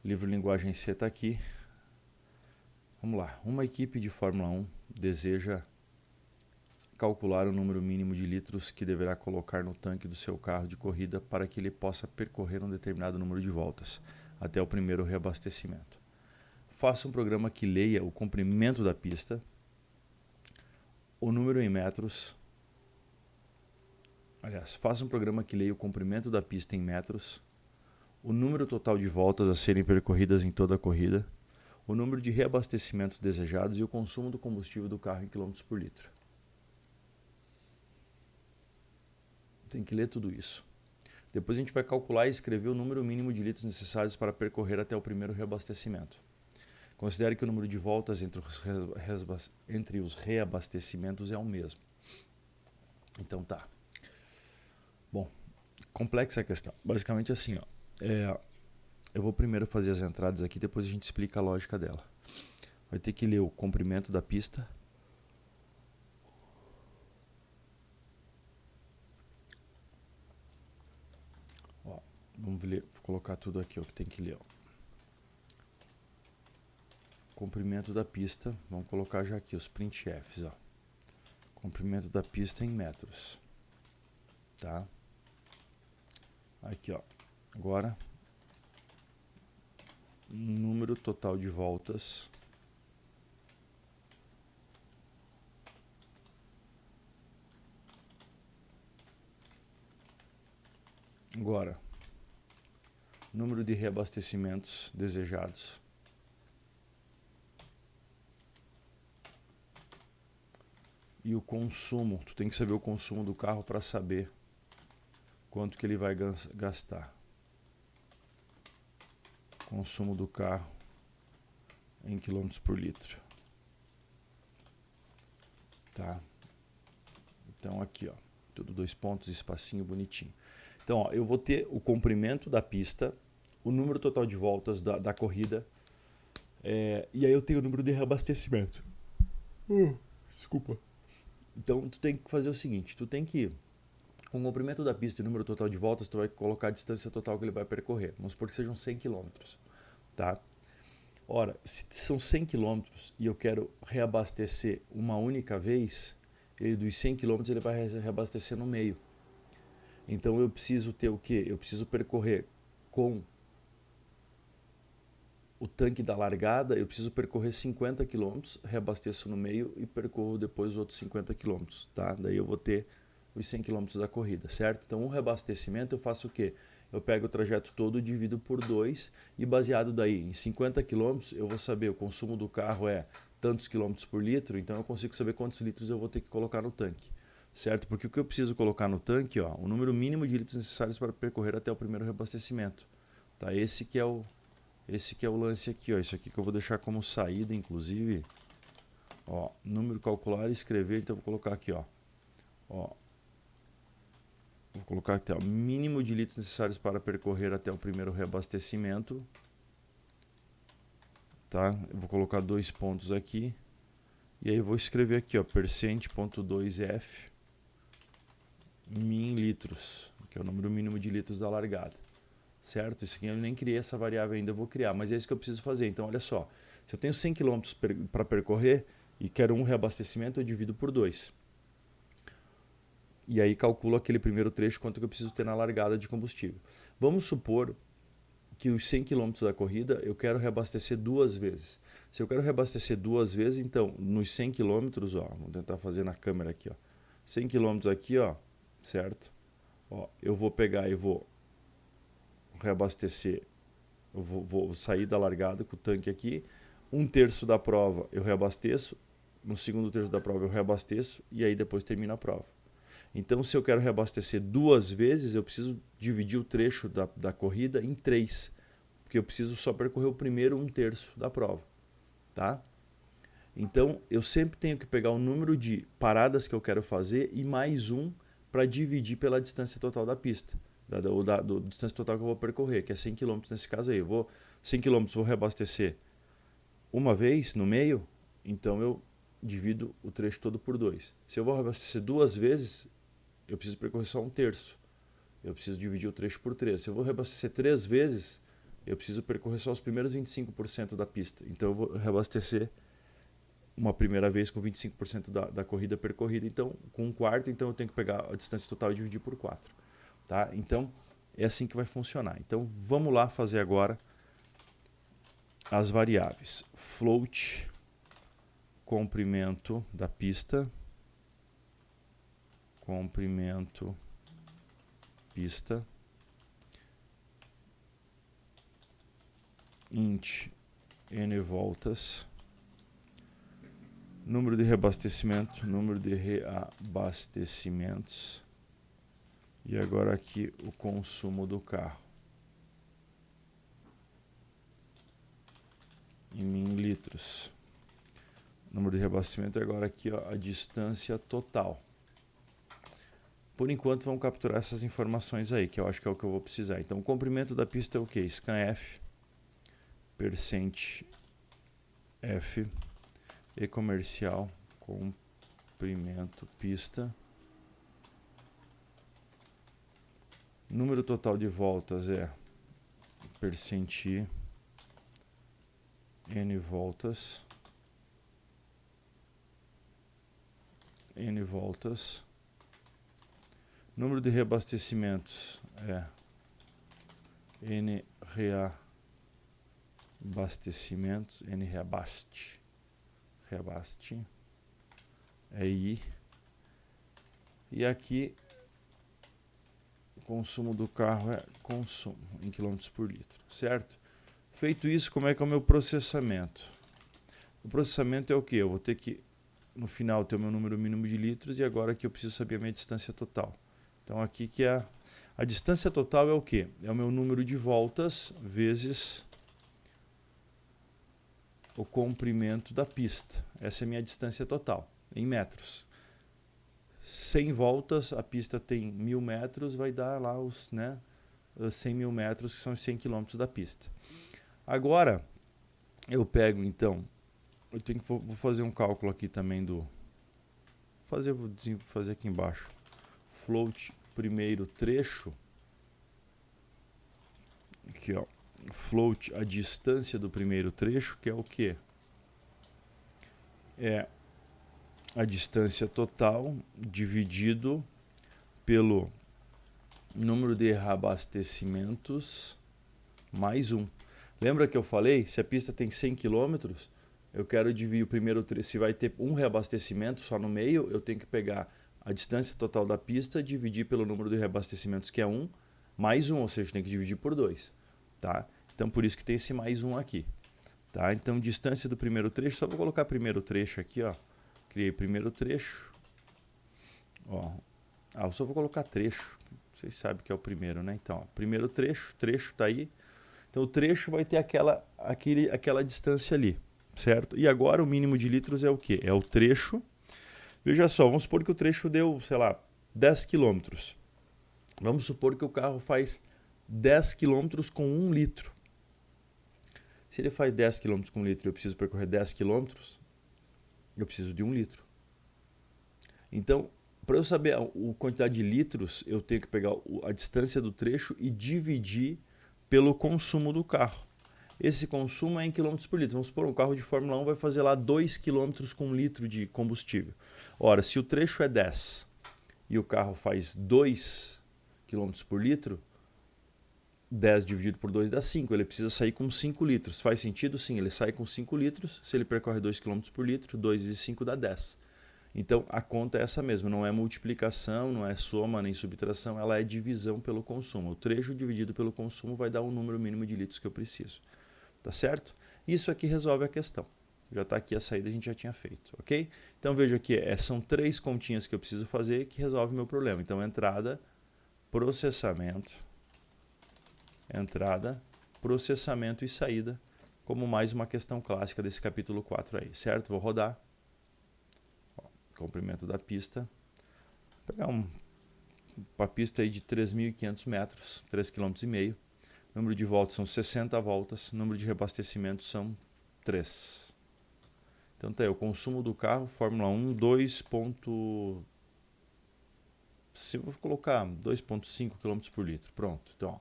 Livro Linguagem C está aqui. Vamos lá. Uma equipe de Fórmula 1 deseja calcular o número mínimo de litros que deverá colocar no tanque do seu carro de corrida para que ele possa percorrer um determinado número de voltas, até o primeiro reabastecimento. Faça um programa que leia o comprimento da pista, o número em metros. Aliás, faça um programa que leia o comprimento da pista em metros, o número total de voltas a serem percorridas em toda a corrida, o número de reabastecimentos desejados e o consumo do combustível do carro em quilômetros por litro. Tem que ler tudo isso. Depois a gente vai calcular e escrever o número mínimo de litros necessários para percorrer até o primeiro reabastecimento. Considere que o número de voltas entre os reabastecimentos é o mesmo. Então tá. Bom, complexa a questão. Basicamente assim, ó. Eu vou primeiro fazer as entradas aqui, depois a gente explica a lógica dela. Vai ter que ler o comprimento da pista. Ó, vamos ler, vou colocar tudo aqui, ó, que tem que ler. Ó. Comprimento da pista, vamos colocar já aqui os printfs, ó. Comprimento da pista em metros. Tá? Aqui, ó. Agora, número total de voltas agora número de reabastecimentos desejados e o consumo. Tu tem que saber o consumo do carro para saber quanto que ele vai gastar. Consumo do carro em quilômetros por litro. Tá? Então aqui, ó, tudo 2 pontos, espacinho bonitinho. Então, ó, eu vou ter o comprimento da pista, o número total de voltas da corrida, e aí eu tenho o número de reabastecimento. Desculpa. Então, tu tem que fazer o seguinte, tu tem que, com o comprimento da pista e o número total de voltas, tu vai colocar a distância total que ele vai percorrer. Vamos supor que sejam 100 km, tá? Ora, se são 100 km e eu quero reabastecer uma única vez, ele dos 100 km ele vai reabastecer no meio. Então eu preciso ter o quê? Eu preciso percorrer com o tanque da largada, eu preciso percorrer 50 km, reabasteço no meio e percorro depois os outros 50 km, tá? Daí eu vou ter os 100 km da corrida, certo? Então o reabastecimento eu faço o quê? Eu pego o trajeto todo, divido por 2 e baseado daí em 50 km eu vou saber o consumo do carro é tantos quilômetros por litro, então eu consigo saber quantos litros eu vou ter que colocar no tanque, certo? Porque o que eu preciso colocar no tanque, ó, o número mínimo de litros necessários para percorrer até o primeiro reabastecimento, tá? Esse que é o lance aqui, ó, isso aqui que eu vou deixar como saída, inclusive, ó, número calcular e escrever, então eu vou colocar aqui, ó, vou colocar até o mínimo de litros necessários para percorrer até o primeiro reabastecimento, tá? Eu vou colocar 2 pontos aqui, e aí eu vou escrever aqui, ó, %.2f min litros, que é o número mínimo de litros da largada, certo? Isso aqui eu nem criei essa variável ainda, eu vou criar, mas é isso que eu preciso fazer. Então, olha só, se eu tenho 100 km para percorrer e quero um reabastecimento, eu divido por 2. E aí calculo aquele primeiro trecho, quanto que eu preciso ter na largada de combustível. Vamos supor que os 100 km da corrida eu quero reabastecer 2 vezes. Se eu quero reabastecer 2 vezes, então, nos 100 km, ó, vou tentar fazer na câmera aqui, ó, 100 km aqui, ó, certo? Ó, eu vou pegar e vou reabastecer, eu vou sair da largada com o tanque aqui, 1/3 da prova eu reabasteço, no segundo terço da prova eu reabasteço e aí depois termina a prova. Então, se eu quero reabastecer 2 vezes, eu preciso dividir o trecho da corrida em 3, porque eu preciso só percorrer o primeiro 1/3 da prova, tá? Então, eu sempre tenho que pegar o número de paradas que eu quero fazer e mais um para dividir pela distância total da pista, da distância total que eu vou percorrer, que é 100 km nesse caso aí. Eu vou 100 km, vou reabastecer uma vez no meio, então eu divido o trecho todo por 2. Se eu vou reabastecer 2 vezes, eu preciso percorrer só 1/3. Eu preciso dividir o trecho por 3. Se eu vou reabastecer 3 vezes, eu preciso percorrer só os primeiros 25% da pista. Então eu vou reabastecer uma primeira vez com 25% da corrida percorrida, então com um quarto, então eu tenho que pegar a distância total e dividir por 4. Tá? Então é assim que vai funcionar. Então vamos lá fazer agora as variáveis. Float, comprimento da pista, comprimento pista, int n voltas, número de reabastecimento, número de reabastecimentos, e agora aqui o consumo do carro em litros. Número de reabastecimento é agora aqui, ó, a distância total. Por enquanto vamos capturar essas informações aí, que eu acho que é o que eu vou precisar. Então o comprimento da pista é o que? Scanf, percent F, e comercial, comprimento pista. Número total de voltas é percent n voltas, número de reabastecimentos é n reabastecimentos, n reabaste é I, e aqui o consumo do carro é consumo em quilômetros por litro, certo? Feito isso, como é que é o meu processamento? O processamento é o que? Eu vou ter que, no final, ter o meu número mínimo de litros, e agora aqui eu preciso saber a minha distância total. Então aqui que é a distância total é o que? É o meu número de voltas vezes o comprimento da pista. Essa é a minha distância total, em metros. 100 voltas, a pista tem 1000 metros, vai dar lá os 100 mil metros, que são os 100 quilômetros da pista. Agora, eu pego então, vou fazer um cálculo aqui também vou fazer aqui embaixo. Float primeiro trecho, aqui ó, float a distância do primeiro trecho, que é o que? É a distância total dividido pelo número de reabastecimentos mais 1. Lembra que eu falei, se a pista tem 100 km, eu quero dividir o primeiro trecho, se vai ter um reabastecimento só no meio, eu tenho que pegar a distância total da pista, dividir pelo número de reabastecimentos, que é 1, mais 1, ou seja, tem que dividir por 2. Tá? Então, por isso que tem esse mais 1 aqui. Tá? Então, distância do primeiro trecho, só vou colocar primeiro trecho aqui, ó. Criei primeiro trecho. Ó. Eu só vou colocar trecho. Vocês sabem que é o primeiro, né? Então, ó, primeiro trecho tá aí. Então, o trecho vai ter aquela distância ali, certo? E agora o mínimo de litros é o quê? É o trecho. Veja só, vamos supor que o trecho deu, sei lá, 10 km. Vamos supor que o carro faz 10 km com 1 litro. Se ele faz 10 km com 1 litro e eu preciso percorrer 10 km, eu preciso de 1 litro. Então, para eu saber a quantidade de litros, eu tenho que pegar a distância do trecho e dividir pelo consumo do carro. Esse consumo é em quilômetros por litro. Vamos supor, um carro de Fórmula 1 vai fazer lá 2 km com 1 litro de combustível. Ora, se o trecho é 10 e o carro faz 2 km por litro, 10 dividido por 2 dá 5. Ele precisa sair com 5 litros. Faz sentido? Sim, ele sai com 5 litros. Se ele percorre 2 km por litro, 2 vezes 5 dá 10. Então, a conta é essa mesma. Não é multiplicação, não é soma nem subtração. Ela é divisão pelo consumo. O trecho dividido pelo consumo vai dar o número mínimo de litros que eu preciso. Tá certo? Isso aqui resolve a questão. Já está aqui a saída, a gente já tinha feito, ok? Então, veja aqui, são 3 continhas que eu preciso fazer que resolve o meu problema. Então, entrada, processamento e saída, como mais uma questão clássica desse capítulo 4 aí, certo? Vou rodar. Ó, comprimento da pista. Vou pegar uma pista aí de 3.500 metros, 3,5 km. Número de voltas são 60 voltas, número de reabastecimentos são 3. Então tá aí, o consumo do carro, Fórmula 1, 2. Se eu vou colocar 2,5 km por litro, pronto. Então, ó,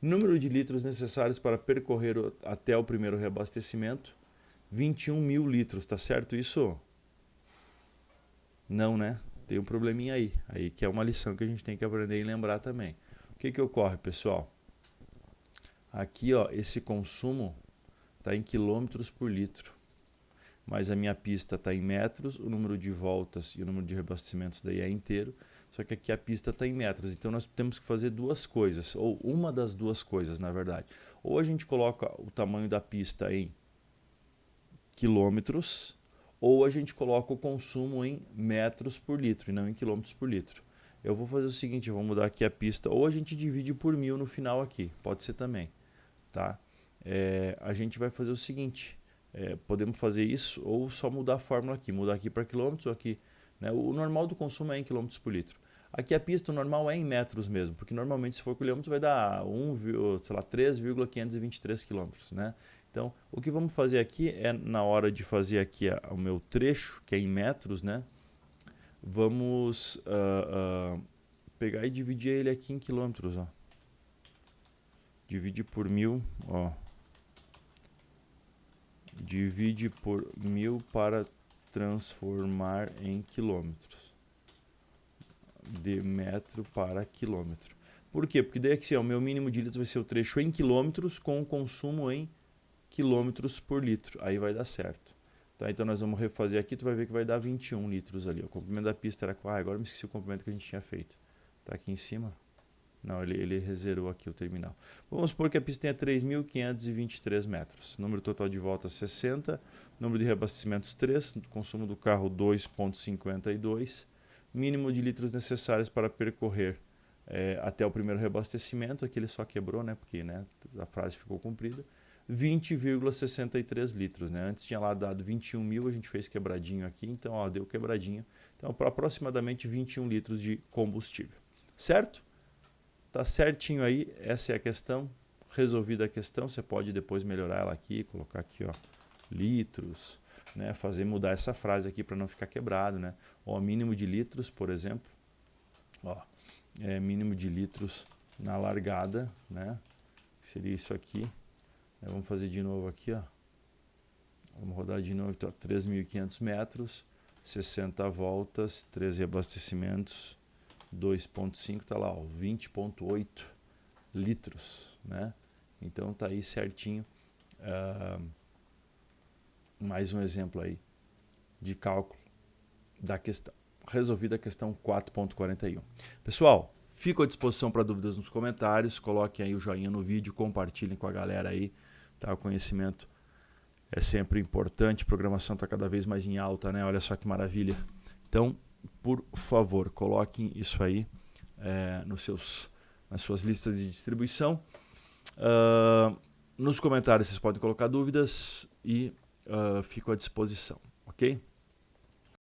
Número de litros necessários para percorrer até o primeiro reabastecimento, 21 mil litros, tá certo isso? Não, né? Tem um probleminha aí que é uma lição que a gente tem que aprender e lembrar também. O que ocorre, pessoal? Aqui, ó, esse consumo está em quilômetros por litro, mas a minha pista está em metros, o número de voltas e o número de reabastecimentos daí é inteiro, só que aqui a pista está em metros, então nós temos que fazer duas coisas, ou uma das duas coisas, na verdade. Ou a gente coloca o tamanho da pista em quilômetros, ou a gente coloca o consumo em metros por litro e não em quilômetros por litro. Eu vou fazer o seguinte, eu vou mudar aqui a pista, ou a gente divide por 1000 no final aqui, pode ser também, tá? A gente vai fazer o seguinte, podemos fazer isso ou só mudar a fórmula aqui, mudar aqui para quilômetros ou aqui, né? O normal do consumo é em quilômetros por litro. Aqui a pista, o normal é em metros mesmo, porque normalmente se for quilômetros vai dar 3,523 quilômetros, né? Então, o que vamos fazer aqui é, na hora de fazer aqui o meu trecho, que é em metros, né? Vamos pegar e dividir ele aqui em quilômetros, ó. Divide por 1000, ó. Divide por 1000 para transformar em quilômetros. De metro para quilômetro. Por quê? Porque daí aqui, ó, o meu mínimo de litros vai ser o trecho em quilômetros com o consumo em quilômetros por litro. Aí vai dar certo. Tá, então nós vamos refazer aqui, tu vai ver que vai dar 21 litros ali. O comprimento da pista era... agora eu me esqueci o comprimento que a gente tinha feito. Tá aqui em cima. Não, ele reservou aqui o terminal. Vamos supor que a pista tenha 3.523 metros. Número total de voltas 60. Número de reabastecimentos 3. Consumo do carro 2,52. Mínimo de litros necessários para percorrer até o primeiro reabastecimento. Aqui ele só quebrou, né? Porque, né, a frase ficou comprida. 20,63 litros, né? Antes tinha lá dado 21 mil, a gente fez quebradinho aqui. Então, ó, deu quebradinho. Então, para aproximadamente 21 litros de combustível. Certo? Tá certinho aí, essa é a questão. Resolvida a questão, você pode depois melhorar ela aqui, colocar aqui, ó, litros, né? Fazer mudar essa frase aqui para não ficar quebrado, né? Ó, mínimo de litros, por exemplo, ó, mínimo de litros na largada, né? Seria isso aqui. Vamos fazer de novo aqui, ó. Vamos rodar de novo, então, 3.500 metros, 60 voltas, 13 reabastecimentos. 2,5 tá lá, 20,8 litros, né? Então tá aí certinho. Mais um exemplo aí de cálculo da questão. Resolvida a questão 4.41. Pessoal, fico à disposição para dúvidas nos comentários. Coloquem aí o joinha no vídeo, compartilhem com a galera aí. Tá? O conhecimento é sempre importante. A programação está cada vez mais em alta, né? Olha só que maravilha. Então, por favor, coloquem isso aí nas suas listas de distribuição. Nos comentários vocês podem colocar dúvidas e fico à disposição, ok?